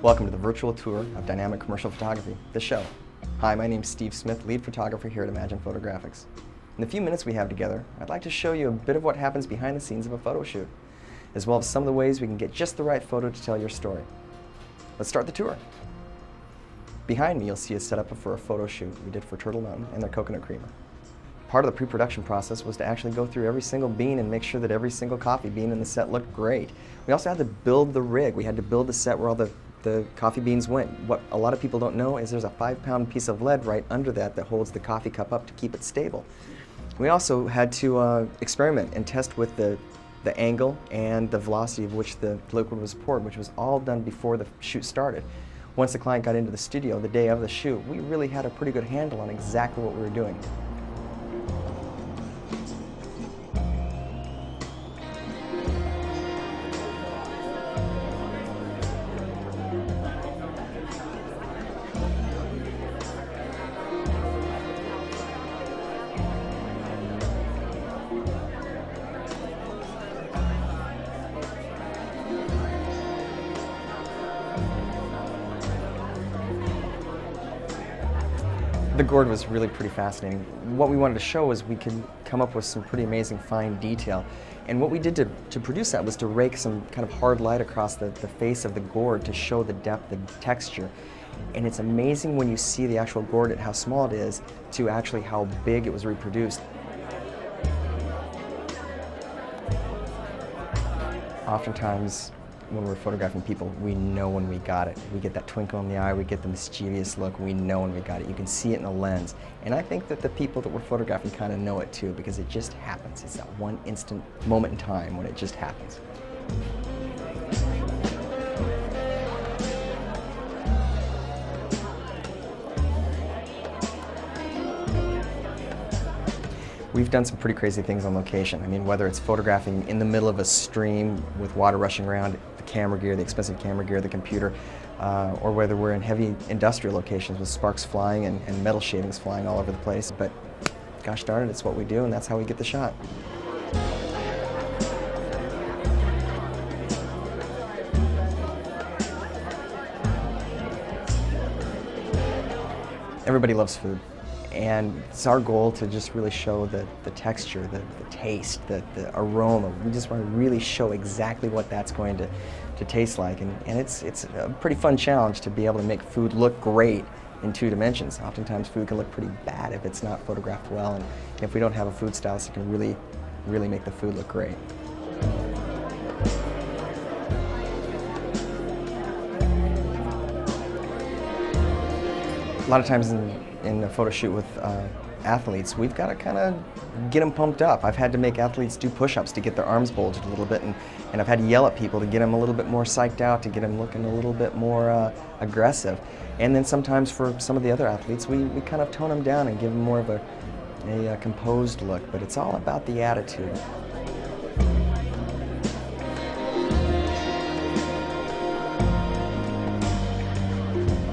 Welcome to the virtual tour of Dynamic Commercial Photography, the show. Hi, my name's Steve Smith, lead photographer here at Imagine Photographics. In the few minutes we have together, I'd like to show you a bit of what happens behind the scenes of a photo shoot, as well as some of the ways we can get just the right photo to tell your story. Let's start the tour. Behind me, you'll see a setup for a photo shoot we did for Turtle Mountain and their coconut creamer. Part of the pre-production process was to actually go through every single bean and make sure that every single coffee bean in the set looked great. We also had to build the rig. We had to build the set where all the coffee beans went. What a lot of people don't know is there's a 5-pound piece of lead right under that holds the coffee cup up to keep it stable. We also had to experiment and test with the angle and the velocity of which the liquid was poured, which was all done before the shoot started. Once the client got into the studio the day of the shoot, we really had a pretty good handle on exactly what we were doing. The gourd was really pretty fascinating. What we wanted to show was we could come up with some pretty amazing fine detail. And what we did to produce that was to rake some kind of hard light across the face of the gourd to show the depth and texture. And it's amazing when you see the actual gourd at how small it is to actually how big it was reproduced. Oftentimes, when we're photographing people, we know when we got it. We get that twinkle in the eye, we get the mischievous look, we know when we got it. You can see it in the lens. And I think that the people that we're photographing kind of know it too, because it just happens. It's that one instant moment in time when it just happens. We've done some pretty crazy things on location. I mean, whether it's photographing in the middle of a stream with water rushing around, the camera gear, the expensive camera gear, the computer, or whether we're in heavy industrial locations with sparks flying and metal shavings flying all over the place. But gosh darn it, it's what we do, and that's how we get the shot. Everybody loves food. And it's our goal to just really show the texture, the taste, the aroma. We just want to really show exactly what that's going to taste like. And it's a pretty fun challenge to be able to make food look great in 2 dimensions. Oftentimes food can look pretty bad if it's not photographed well, and if we don't have a food stylist, it can really make the food look great. A lot of times in a photo shoot with athletes, we've got to kind of get them pumped up. I've had to make athletes do push-ups to get their arms bulged a little bit, and I've had to yell at people to get them a little bit more psyched out, to get them looking a little bit more aggressive. And then sometimes for some of the other athletes, we kind of tone them down and give them more of a composed look, but it's all about the attitude.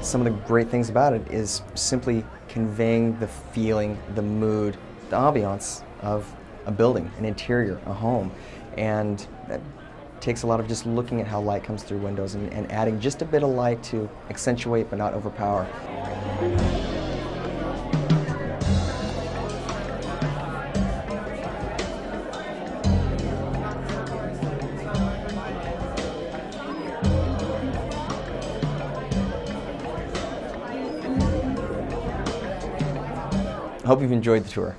Some of the great things about it is simply conveying the feeling, the mood, the ambiance of a building, an interior, a home. And that takes a lot of just looking at how light comes through windows and adding just a bit of light to accentuate but not overpower. I hope you've enjoyed the tour.